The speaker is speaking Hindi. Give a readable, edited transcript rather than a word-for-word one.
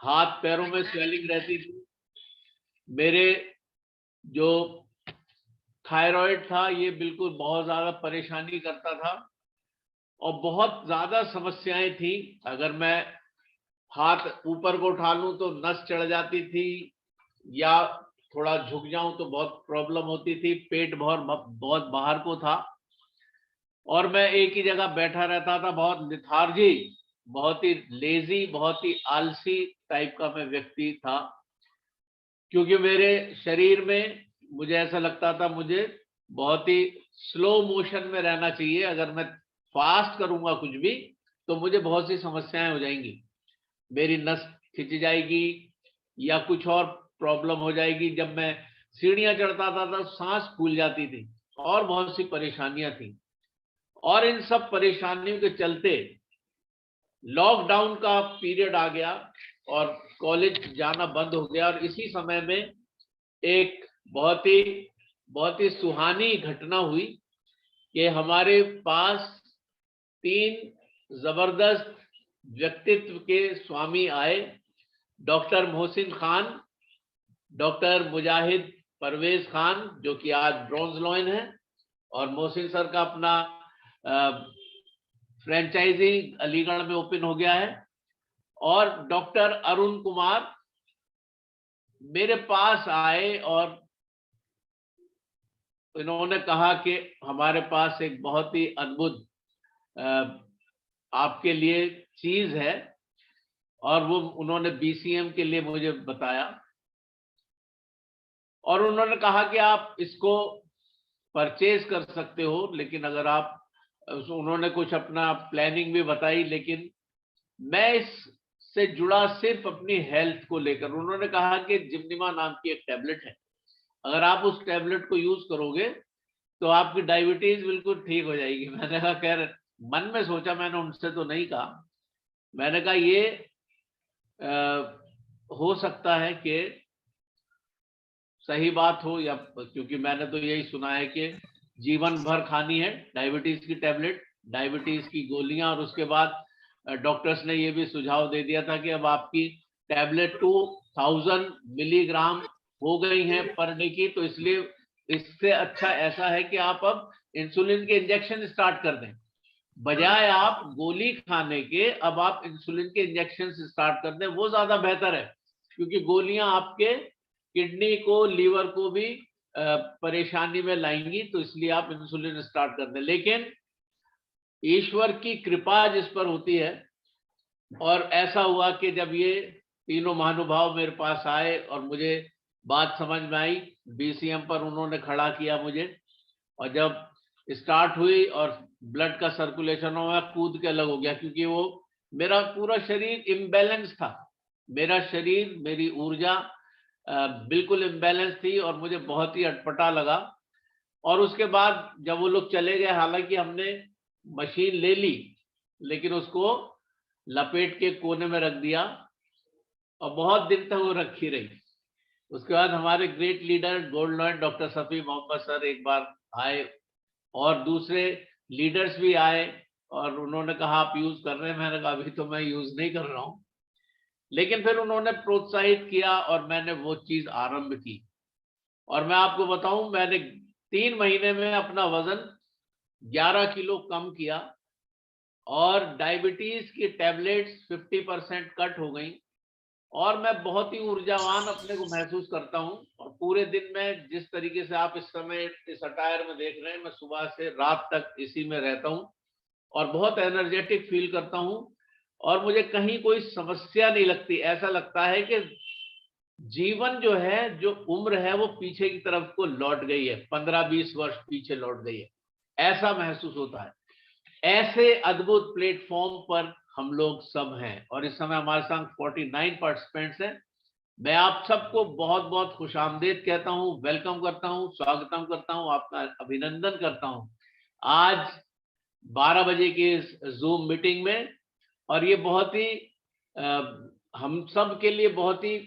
हाथ पैरों में स्वेलिंग रहती थी। मेरे जो थायराइड था ये बिल्कुल बहुत ज्यादा परेशानी करता था और बहुत ज्यादा समस्याएं थी। अगर मैं हाथ ऊपर को उठा लूं तो नस चढ़ जाती थी, या थोड़ा झुक जाऊं तो बहुत प्रॉब्लम होती थी। पेट बहुत बाहर को था और मैं एक ही जगह बैठा रहता था। बहुत लिथार्जी, बहुत ही लेजी, बहुत ही आलसी टाइप का मैं व्यक्ति था, क्योंकि मेरे शरीर में मुझे ऐसा लगता था मुझे बहुत ही स्लो मोशन में रहना चाहिए। अगर मैं फास्ट करूंगा कुछ भी तो मुझे बहुत सी समस्याएं हो जाएंगी, मेरी नस खिंच जाएगी या कुछ और प्रॉब्लम हो जाएगी। जब मैं सीढ़ियां चढ़ता था तो सांस फूल जाती थी और बहुत सी परेशानियां थी। और इन सब परेशानियों के चलते लॉकडाउन का पीरियड आ गया और कॉलेज जाना बंद हो गया। और इसी समय में एक बहुत ही सुहानी घटना हुई कि हमारे पास 3 जबरदस्त व्यक्तित्व के स्वामी आए। डॉक्टर मोहसिन खान, डॉक्टर मुजाहिद परवेज खान जो कि आज ब्रॉन्ज लॉयन है, और मोहसिन सर का अपना फ्रेंचाइजी अलीगढ़ में ओपन हो गया है। और डॉक्टर अरुण कुमार मेरे पास आए और इन्होंने कहा कि हमारे पास एक बहुत ही अद्भुत आपके लिए चीज है, और वो उन्होंने बीसीएम के लिए मुझे बताया और उन्होंने कहा कि आप इसको परचेज कर सकते हो, लेकिन अगर आप, उन्होंने कुछ अपना प्लानिंग भी बताई, लेकिन मैं इससे जुड़ा सिर्फ अपनी हेल्थ को लेकर। उन्होंने कहा कि जिम्निमा नाम की एक टैबलेट है, अगर आप उस टैबलेट को यूज करोगे तो आपकी डायबिटीज बिल्कुल ठीक हो जाएगी। मैंने कहा, खैर मन में सोचा, मैंने उनसे तो नहीं कहा। मैंने कहा ये हो सकता है कि सही बात हो, या क्योंकि मैंने तो यही सुना है कि जीवन भर खानी है डायबिटीज की टैबलेट, डायबिटीज की गोलियां। और उसके बाद डॉक्टर्स ने ये भी सुझाव दे दिया था कि अब आपकी टैबलेट 2000 मिलीग्राम हो गई हैं पर डे की, तो इसलिए इससे अच्छा ऐसा है कि आप अब इंसुलिन के इंजेक्शन स्टार्ट कर दें। बजाय आप गोली खाने के अब आप इंसुलिन के इंजेक्शन स्टार्ट कर दें, वो ज्यादा बेहतर है, क्योंकि गोलियां आपके किडनी को, लीवर को भी परेशानी में लाएंगी। तो इसलिए आप इंसुलिन स्टार्ट कर दें। लेकिन ईश्वर की कृपा जिस पर होती है, और ऐसा हुआ कि जब ये तीनों महानुभाव मेरे पास आए और मुझे बात समझ में आई, बीसीएम पर उन्होंने खड़ा किया मुझे, और जब स्टार्ट हुई और ब्लड का सर्कुलेशन हुआ, कूद के अलग हो गया, क्योंकि वो मेरा पूरा शरीर इम्बैलेंस था। मेरा शरीर, मेरी ऊर्जा बिल्कुल इम्बैलेंस थी और मुझे बहुत ही अटपटा लगा। और उसके बाद जब वो लोग चले गए, हालांकि हमने मशीन ले ली लेकिन उसको लपेट के कोने में रख दिया और बहुत दिन तक वो रखी रही। उसके बाद हमारे great leader gold lion doctor Safi Mohammad sir एक बार आए और दूसरे लीडर्स भी आए और उन्होंने कहा आप यूज कर रहे हैं। मैंने कहा अभी तो मैं यूज नहीं कर रहा हूं, लेकिन फिर उन्होंने प्रोत्साहित किया और मैंने वो चीज आरंभ की। और मैं आपको बताऊं, मैंने 3 महीने में अपना वजन 11 किलो कम किया और डायबिटीज की टैबलेट्स 50% कट हो गई और मैं बहुत ही ऊर्जावान अपने को महसूस करता हूं। और पूरे दिन में जिस तरीके से आप इस समय इस अटायर में देख रहे हैं, मैं सुबह से रात तक इसी में रहता हूं और बहुत एनर्जेटिक फील करता हूं और मुझे कहीं कोई समस्या नहीं लगती। ऐसा लगता है कि जीवन जो है, जो उम्र है, वो पीछे की तरफ को लौट गई है, 15-20 वर्ष पीछे लौट गई है, ऐसा महसूस होता है। ऐसे अद्भुत प्लेटफॉर्म पर हम लोग सब हैं और इस समय हमारे साथ 49 पार्टिसिपेंट्स हैं। मैं आप सबको बहुत बहुत खुशामदीद कहता हूं, वेलकम करता हूं, स्वागतम करता हूं, आपका अभिनंदन करता हूं आज 12 बजे की इस जूम मीटिंग में। और ये बहुत ही हम सब के लिए बहुत ही